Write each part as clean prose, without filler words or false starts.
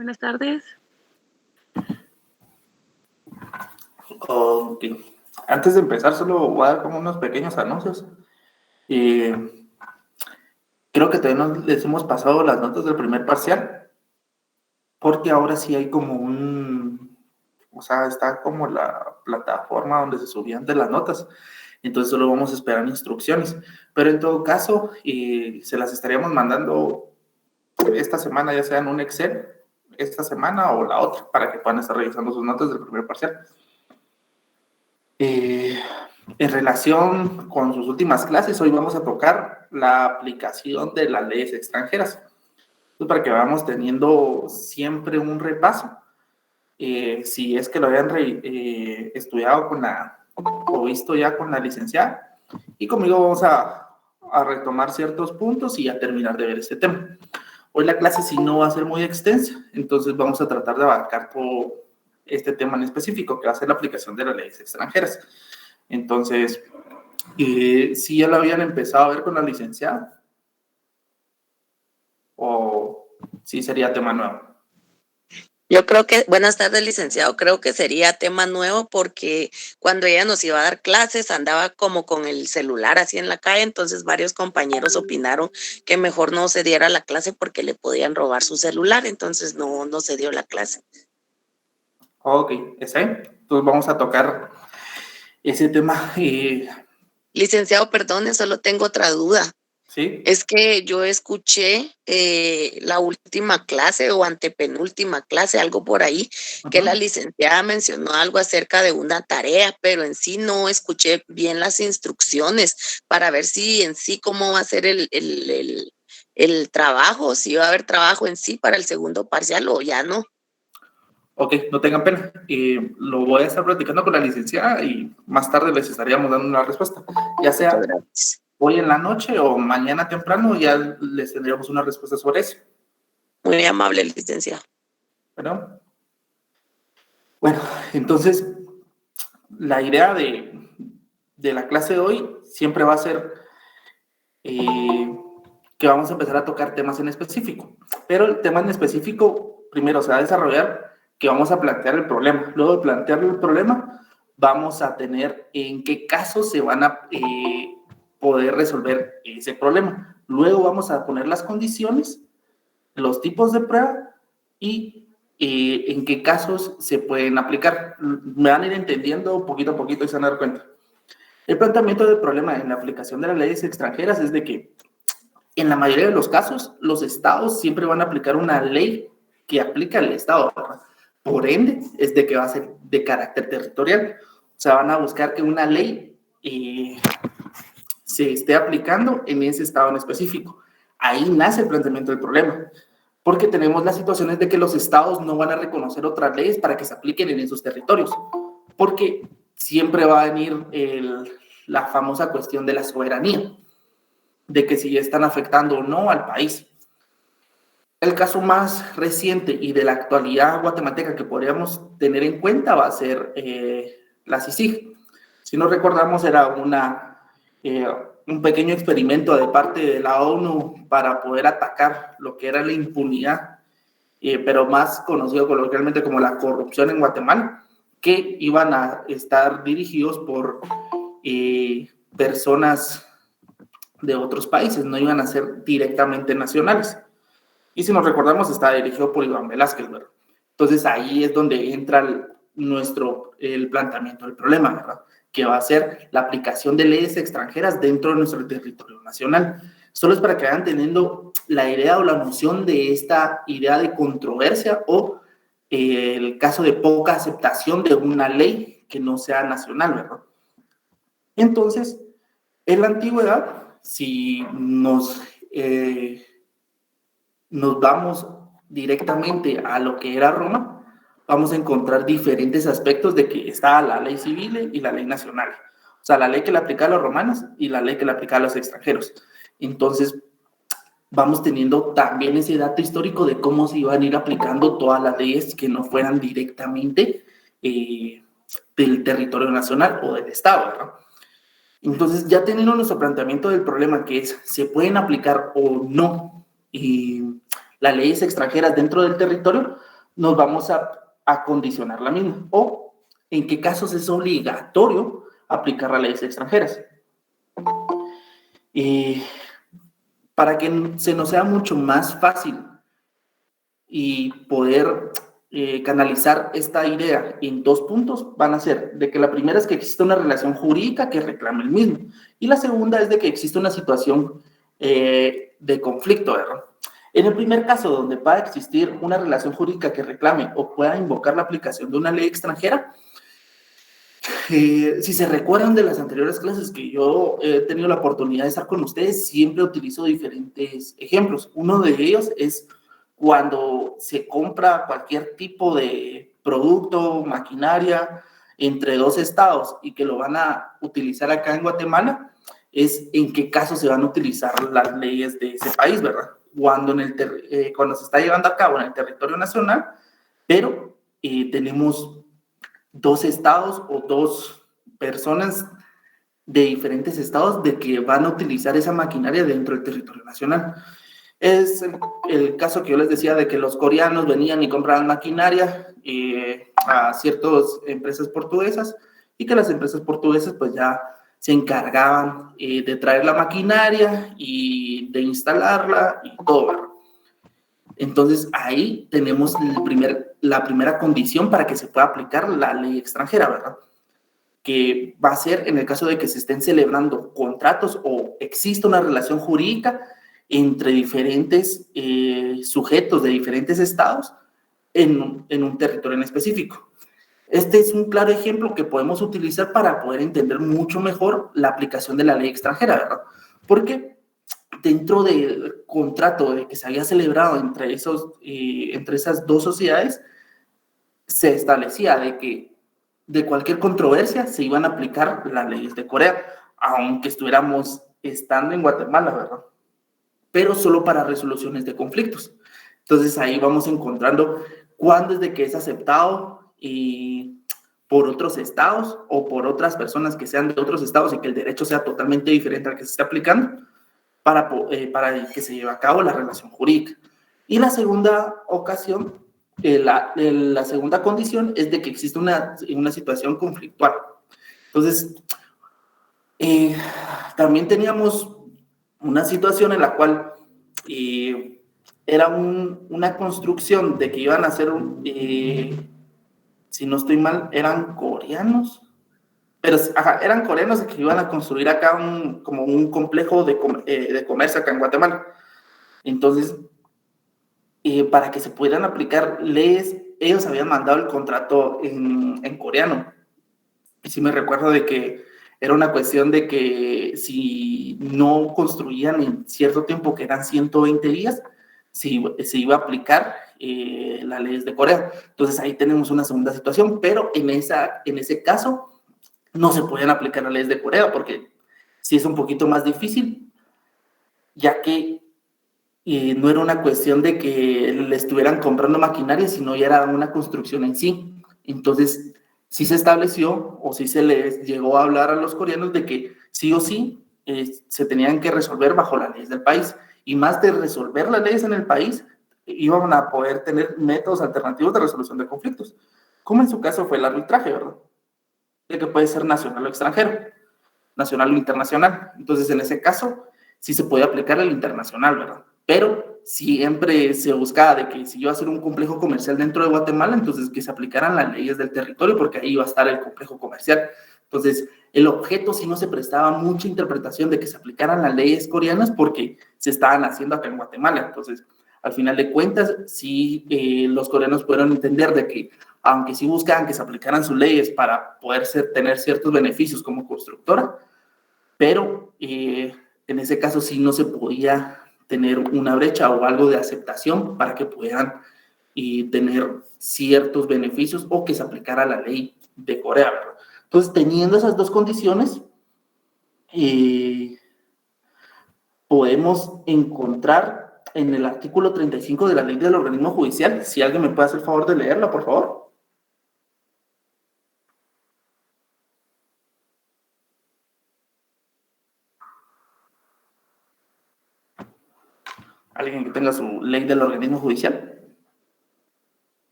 Buenas tardes. Ok. Antes de empezar, solo voy a dar como unos pequeños anuncios. Creo que todavía no les hemos pasado las notas del primer parcial, porque ahora sí hay como o sea, está como la plataforma donde se subían de las notas. Entonces solo vamos a esperar instrucciones. Pero en todo caso, se las estaríamos mandando esta semana, ya sea en un Excel, esta semana o la otra, para que puedan estar revisando sus notas del primer parcial. En relación con sus últimas clases, hoy vamos a tocar la aplicación de las leyes extranjeras. Entonces, para que vayamos teniendo siempre un repaso, si es que lo hayan estudiado o visto ya con la licenciada, y conmigo vamos a retomar ciertos puntos y a terminar de ver este tema. Hoy la clase sí no va a ser muy extensa, entonces vamos a tratar de abarcar todo este tema en específico, que va a ser la aplicación de las leyes extranjeras. Entonces, si ya lo habían empezado a ver con la licenciada, o si sería tema nuevo. Yo creo que, buenas tardes, licenciado, creo que sería tema nuevo porque cuando ella nos iba a dar clases andaba como con el celular así en la calle, entonces varios compañeros opinaron que mejor no se diera la clase porque le podían robar su celular, entonces no se dio la clase. Ok, entonces vamos a tocar ese tema. Licenciado, perdone, solo tengo otra duda. ¿Sí? Es que yo escuché la última clase o antepenúltima clase, algo por ahí, que la licenciada mencionó algo acerca de una tarea, pero en sí no escuché bien las instrucciones para ver si en sí cómo va a ser el trabajo, si va a haber trabajo en sí para el segundo parcial o ya no. Ok, no tengan pena. Lo voy a estar platicando con la licenciada y más tarde les estaríamos dando una respuesta. Ya sea hoy en la noche o mañana temprano, ya les tendríamos una respuesta sobre eso. Muy amable, licenciado. Bueno, entonces, la idea de la clase de hoy siempre va a ser que vamos a empezar a tocar temas en específico. Pero el tema en específico, primero se va a desarrollar que vamos a plantear el problema. Luego de plantear el problema, vamos a tener en qué casos se van a poder resolver ese problema. Luego vamos a poner las condiciones, los tipos de prueba y en qué casos se pueden aplicar. Me van a ir entendiendo poquito a poquito y se van a dar cuenta. El planteamiento del problema en la aplicación de las leyes extranjeras es de que en la mayoría de los casos, los estados siempre van a aplicar una ley que aplica el estado, ¿verdad? Por ende, es de que va a ser de carácter territorial. O sea, van a buscar que una ley se esté aplicando en ese estado en específico. Ahí nace el planteamiento del problema, porque tenemos las situaciones de que los estados no van a reconocer otras leyes para que se apliquen en esos territorios, porque siempre va a venir la famosa cuestión de la soberanía, de que si están afectando o no al país. El caso más reciente y de la actualidad guatemalteca que podríamos tener en cuenta va a ser la CICIG. Si no recordamos, era un pequeño experimento de parte de la ONU para poder atacar lo que era la impunidad, pero más conocido coloquialmente como la corrupción en Guatemala, que iban a estar dirigidos por personas de otros países, no iban a ser directamente nacionales. Y si nos recordamos, está dirigido por Iván Velázquez, ¿verdad? Entonces ahí es donde entra el planteamiento del problema, ¿verdad? Que va a ser la aplicación de leyes extranjeras dentro de nuestro territorio nacional. Solo es para que vayan teniendo la idea o la noción de esta idea de controversia o el caso de poca aceptación de una ley que no sea nacional, ¿verdad? Entonces, en la antigüedad, si nos vamos directamente a lo que era Roma, vamos a encontrar diferentes aspectos de que está la ley civil y la ley nacional. O sea, la ley que le aplica a los romanos y la ley que le aplica a los extranjeros. Entonces, vamos teniendo también ese dato histórico de cómo se iban a ir aplicando todas las leyes que no fueran directamente del territorio nacional o del Estado, ¿verdad? Entonces, ya teniendo nuestro planteamiento del problema, que es, ¿se pueden aplicar o no las leyes extranjeras dentro del territorio? nos vamos a condicionar la misma. O en qué casos es obligatorio aplicar las leyes extranjeras. Para que se nos sea mucho más fácil y poder canalizar esta idea en 2 puntos, van a ser de que la primera es que existe una relación jurídica que reclame el mismo, y la segunda es de que existe una situación de conflicto, ¿verdad? En el primer caso, donde pueda existir una relación jurídica que reclame o pueda invocar la aplicación de una ley extranjera, si se recuerdan de las anteriores clases que yo he tenido la oportunidad de estar con ustedes, siempre utilizo diferentes ejemplos. Uno de ellos es cuando se compra cualquier tipo de producto, maquinaria, entre 2 estados y que lo van a utilizar acá en Guatemala, es en qué caso se van a utilizar las leyes de ese país, ¿verdad? Cuando se está llevando a cabo en el territorio nacional, pero tenemos 2 estados o 2 personas de diferentes estados de que van a utilizar esa maquinaria dentro del territorio nacional. Es el caso que yo les decía de que los coreanos venían y compraban maquinaria a ciertas empresas portuguesas, y que las empresas portuguesas pues ya se encargaban de traer la maquinaria y de instalarla y todo, ¿verdad? Entonces ahí tenemos la primera condición para que se pueda aplicar la ley extranjera, ¿verdad? Que va a ser en el caso de que se estén celebrando contratos o exista una relación jurídica entre diferentes sujetos de diferentes estados en un territorio en específico. Este es un claro ejemplo que podemos utilizar para poder entender mucho mejor la aplicación de la ley extranjera, ¿verdad? Porque dentro del contrato de que se había celebrado entre esas 2 sociedades, se establecía de que de cualquier controversia se iban a aplicar las leyes de Corea, aunque estuviéramos estando en Guatemala, ¿verdad? Pero solo para resoluciones de conflictos. Entonces ahí vamos encontrando cuándo es de que es aceptado por otros estados o por otras personas que sean de otros estados y que el derecho sea totalmente diferente al que se está aplicando para que se lleve a cabo la relación jurídica. Y la segunda ocasión, la segunda condición es de que existe una situación conflictual. Entonces, también teníamos una situación en la cual era una construcción de que iban a hacer si no estoy mal, eran coreanos, pero eran coreanos que iban a construir acá como un complejo de comercio acá en Guatemala. Entonces, para que se pudieran aplicar leyes, ellos habían mandado el contrato en coreano. Y sí me recuerdo de que era una cuestión de que si no construían en cierto tiempo, que eran 120 días, se iba a aplicar las leyes de Corea. Entonces ahí tenemos una segunda situación, pero en ese caso no se podían aplicar las leyes de Corea porque sí es un poquito más difícil, ya que no era una cuestión de que le estuvieran comprando maquinaria, sino ya era una construcción en sí. Entonces, sí se estableció o sí se les llegó a hablar a los coreanos de que sí o sí se tenían que resolver bajo las leyes del país. Y más de resolver las leyes en el país, iban a poder tener métodos alternativos de resolución de conflictos, como en su caso fue el arbitraje, ¿verdad? De que puede ser nacional o extranjero, nacional o internacional. Entonces, en ese caso, sí se puede aplicar el internacional, ¿verdad? Pero siempre se buscaba de que si iba a hacer un complejo comercial dentro de Guatemala, entonces que se aplicaran las leyes del territorio, porque ahí iba a estar el complejo comercial. Entonces, el objeto sí no se prestaba mucha interpretación de que se aplicaran las leyes coreanas porque se estaban haciendo acá en Guatemala. Entonces, al final de cuentas, sí los coreanos pudieron entender de que, aunque sí buscaban que se aplicaran sus leyes para poder tener ciertos beneficios como constructora, pero en ese caso sí no se podía tener una brecha o algo de aceptación para que pudieran tener ciertos beneficios o que se aplicara la ley de Corea. Entonces, teniendo esas 2 condiciones, podemos encontrar en el artículo 35 de la ley del organismo judicial, si alguien me puede hacer el favor de leerla, por favor. Alguien que tenga su ley del organismo judicial.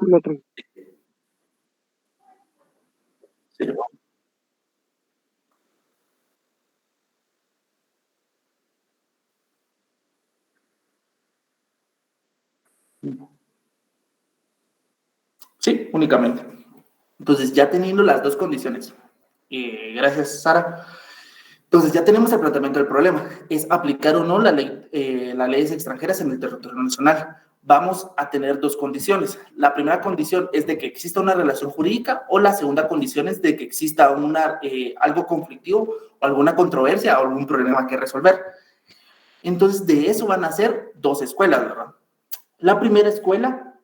maestro. Sí. Sí, únicamente. Entonces, ya teniendo las dos condiciones, gracias, Sara. Entonces, ya tenemos el planteamiento del problema. Es aplicar o no las leyes extranjeras en el territorio nacional. Vamos a tener dos condiciones. La primera condición es de que exista una relación jurídica, o la segunda condición es de que exista algo conflictivo o alguna controversia o algún problema que resolver. Entonces, de eso van a ser dos escuelas, ¿verdad? La primera escuela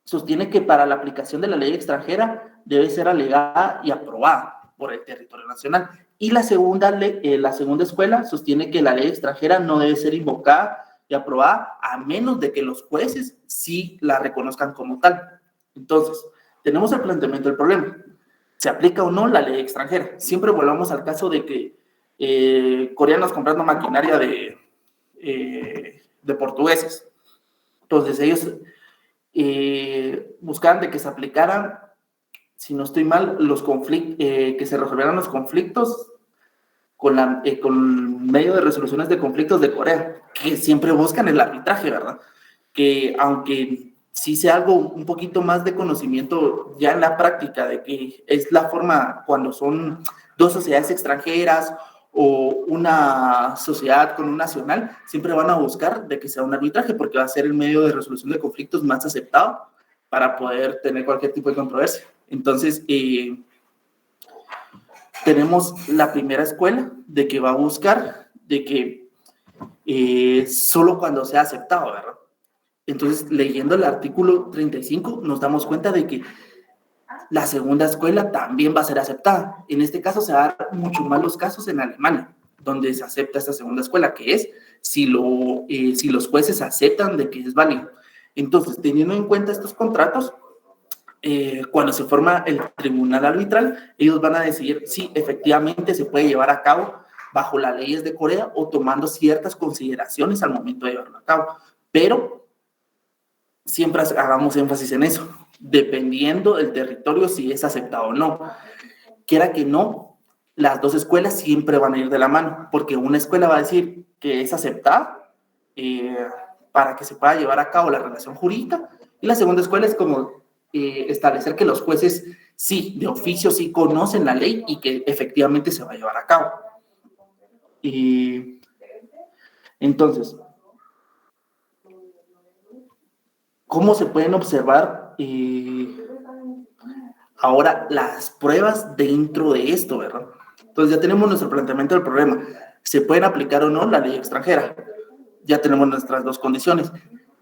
sostiene que para la aplicación de la ley extranjera debe ser alegada y aprobada por el territorio nacional. Y la segunda escuela sostiene que la ley extranjera no debe ser invocada y aprobada a menos de que los jueces sí la reconozcan como tal. Entonces, tenemos el planteamiento del problema. ¿Se aplica o no la ley extranjera? Siempre volvamos al caso de que coreanos comprando maquinaria de portugueses. Entonces, ellos buscaban de que se aplicaran, si no estoy mal, que se resolvieran los conflictos con medio de resoluciones de conflictos de Corea, que siempre buscan el arbitraje, ¿verdad? Que aunque sí sea algo un poquito más de conocimiento ya en la práctica, de que es la forma cuando son dos sociedades extranjeras o una sociedad con un nacional, siempre van a buscar de que sea un arbitraje, porque va a ser el medio de resolución de conflictos más aceptado para poder tener cualquier tipo de controversia. Entonces, tenemos la primera escuela de que va a buscar de que solo cuando sea aceptado, ¿verdad? Entonces, leyendo el artículo 35, nos damos cuenta de que la segunda escuela también va a ser aceptada. En este caso, se van a dar mucho más los casos en Alemania, donde se acepta esta segunda escuela, que es si los jueces aceptan de que es válido. Entonces, teniendo en cuenta estos contratos, cuando se forma el tribunal arbitral, ellos van a decidir si efectivamente se puede llevar a cabo bajo las leyes de Corea o tomando ciertas consideraciones al momento de llevarlo a cabo. Pero siempre hagamos énfasis en eso, dependiendo del territorio si es aceptado o no. Quiera que no, las dos escuelas siempre van a ir de la mano, porque una escuela va a decir que es aceptada para que se pueda llevar a cabo la relación jurídica, y la segunda escuela es como establecer que los jueces sí, de oficio, sí conocen la ley y que efectivamente se va a llevar a cabo. Entonces, ¿cómo se pueden observar ahora las pruebas dentro de esto, verdad? Entonces ya tenemos nuestro planteamiento del problema. ¿Se pueden aplicar o no la ley extranjera? Ya tenemos nuestras dos condiciones.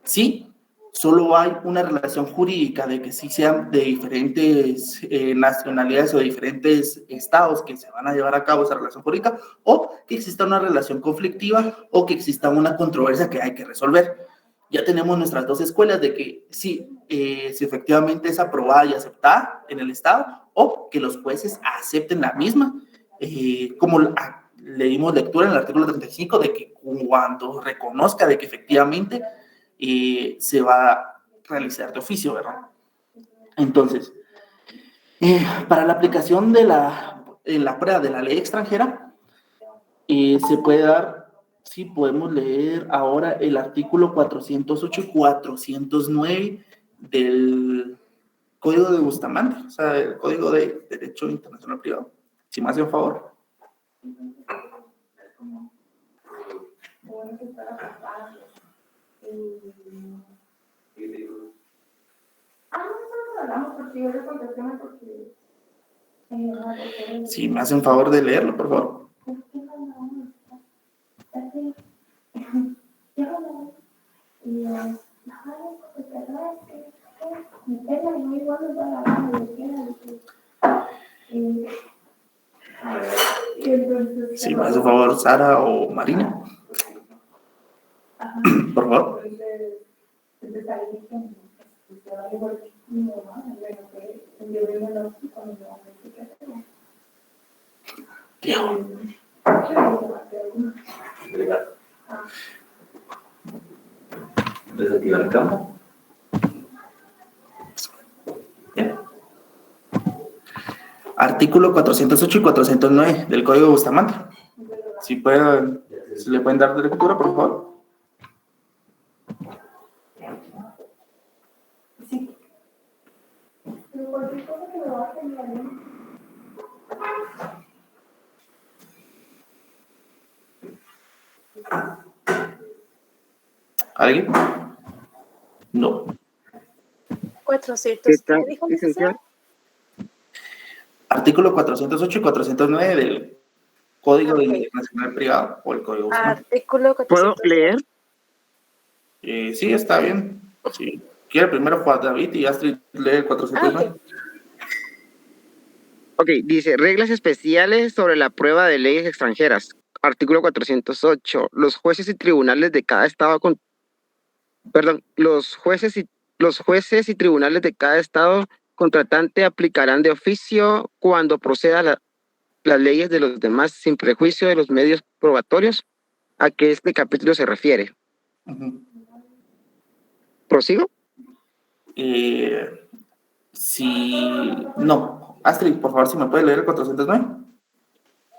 Sí, solo hay una relación jurídica de que sí sean de diferentes nacionalidades o de diferentes estados que se van a llevar a cabo esa relación jurídica, o que exista una relación conflictiva o que exista una controversia que hay que resolver. Ya tenemos nuestras dos escuelas de que sí, si efectivamente es aprobada y aceptada en el estado, o que los jueces acepten la misma, como le dimos lectura en el artículo 35, de que cuando reconozca de que efectivamente se va a realizar de oficio, ¿verdad? Entonces, para la aplicación de la prueba de la ley extranjera, se puede dar, sí, podemos leer ahora el artículo 408 y 409 del Código de Bustamante, o sea, el Código de Derecho Internacional Privado. Si me hace un favor. Si me hace un favor de leerlo, por favor. Si me hace un favor, Sara o Marina. Por favor. ¿Desactivar la cámara? Artículo 408 y 409 del Código de Bustamante. Si le pueden dar lectura, por favor. Sí. ¿Alguien? No. 400. ¿Qué tal, ¿Qué dijo, licenciado? Artículo 408 y 409 del Código Ok. Internacional Privado o el Código de Bustamante. Artículo ¿Puedo 400. leer? Sí, está bien. Si quiere primero Juan David y Astrid lee el 409. ok. Ok, dice, reglas especiales sobre la prueba de leyes extranjeras. Artículo 408. Los jueces y tribunales de cada estado los jueces y tribunales de cada estado contratante aplicarán de oficio cuando proceda las leyes de los demás sin prejuicio de los medios probatorios a que este capítulo se refiere. Uh-huh. ¿Prosigo? No. Astrid, por favor, si me puede leer el 409.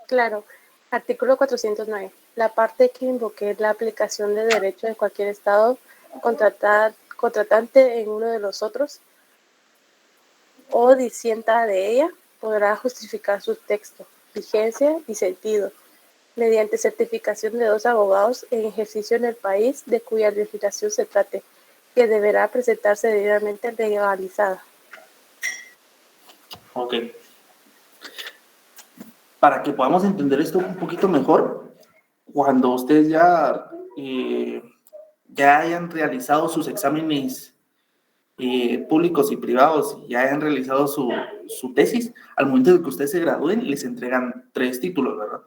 Claro. Artículo 409. La parte que invoque la aplicación de derecho de cualquier estado contratante en uno de los otros o disienta de ella podrá justificar su texto, vigencia y sentido mediante certificación de 2 abogados en ejercicio en el país de cuya legislación se trate, que deberá presentarse debidamente legalizada. Ok. Para que podamos entender esto un poquito mejor, cuando ustedes ya hayan realizado sus exámenes públicos y privados y ya hayan realizado su tesis, al momento de que ustedes se gradúen, les entregan 3 títulos, ¿verdad?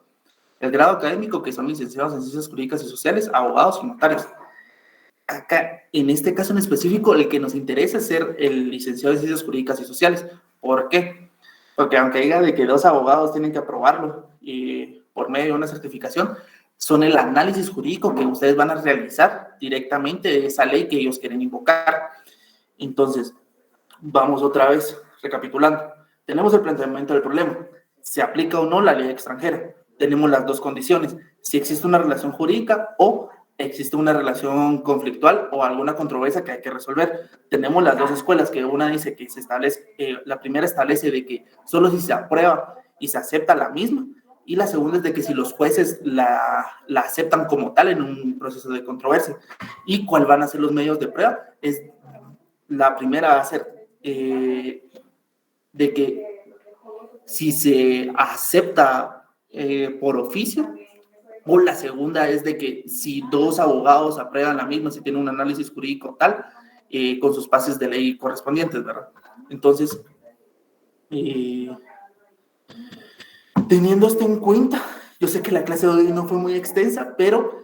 El grado académico, que son licenciados en Ciencias Jurídicas y Sociales, abogados y notarios. Acá, en este caso en específico, el que nos interesa es ser el licenciado en Ciencias Jurídicas y Sociales. ¿Por qué? Porque aunque diga de que 2 abogados tienen que aprobarlo por medio de una certificación, son el análisis jurídico que ustedes van a realizar directamente de esa ley que ellos quieren invocar. Entonces, vamos otra vez recapitulando. Tenemos el planteamiento del problema. ¿Se aplica o no la ley extranjera? Tenemos las 2 condiciones. Si existe una relación jurídica o existe una relación conflictual o alguna controversia que hay que resolver. Tenemos las 2 escuelas, que una dice que se establece, la primera establece de que solo si se aprueba y se acepta la misma, y la segunda es de que si los jueces la aceptan como tal en un proceso de controversia. ¿Y cuál van a ser los medios de prueba? La primera va a ser de que si se acepta por oficio, o la segunda es de que si 2 abogados aprueban la misma, si tienen un análisis jurídico tal, con sus pases de ley correspondientes, ¿verdad? Entonces, teniendo esto en cuenta, yo sé que la clase de hoy no fue muy extensa, pero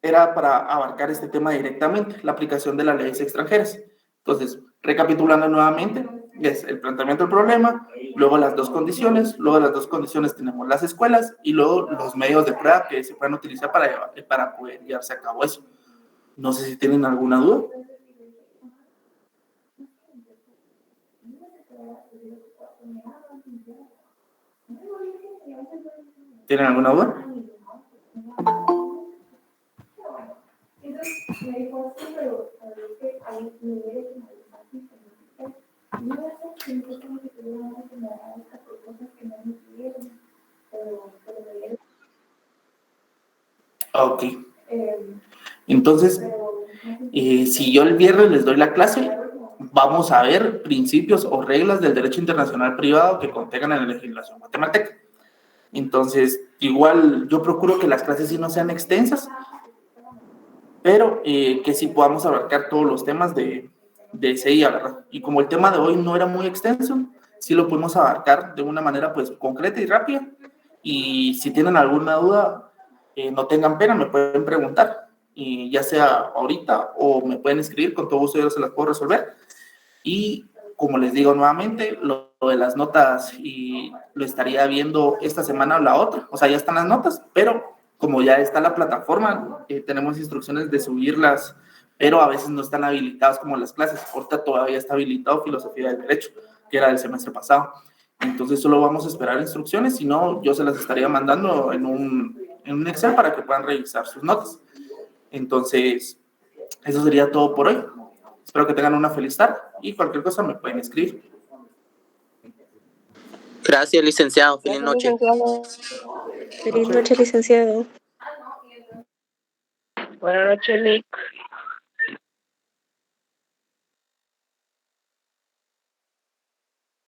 era para abarcar este tema directamente, la aplicación de las leyes extranjeras. Entonces, recapitulando nuevamente, es el planteamiento del problema, luego las 2 condiciones, luego de las 2 condiciones tenemos las escuelas y luego los medios de prueba que se pueden utilizar para poder llevarse a cabo eso. No sé si tienen alguna duda. ¿Tienen alguna duda? Ok. Entonces, si yo el viernes les doy la clase, vamos a ver principios o reglas del derecho internacional privado que contengan en la legislación guatemalteca. Entonces, igual yo procuro que las clases sí no sean extensas, pero que sí podamos abarcar todos los temas de CIA, ¿verdad? Y como el tema de hoy no era muy extenso, sí lo podemos abarcar de una manera pues concreta y rápida. Y si tienen alguna duda, no tengan pena, me pueden preguntar, y ya sea ahorita o me pueden escribir, con todo gusto yo se las puedo resolver. Y como les digo nuevamente, lo de las notas y lo estaría viendo esta semana o la otra, o sea, ya están las notas, pero como ya está la plataforma, tenemos instrucciones de subirlas, pero a veces no están habilitadas como las clases. Ahorita todavía está habilitado Filosofía del Derecho, que era del semestre pasado. Entonces solo vamos a esperar instrucciones, si no, yo se las estaría mandando en un Excel para que puedan revisar sus notas. Entonces, eso sería todo por hoy. Espero que tengan una feliz tarde y cualquier cosa me pueden escribir. Gracias, licenciado. Feliz noche. Feliz noche, licenciado. Buenas noches, Nick.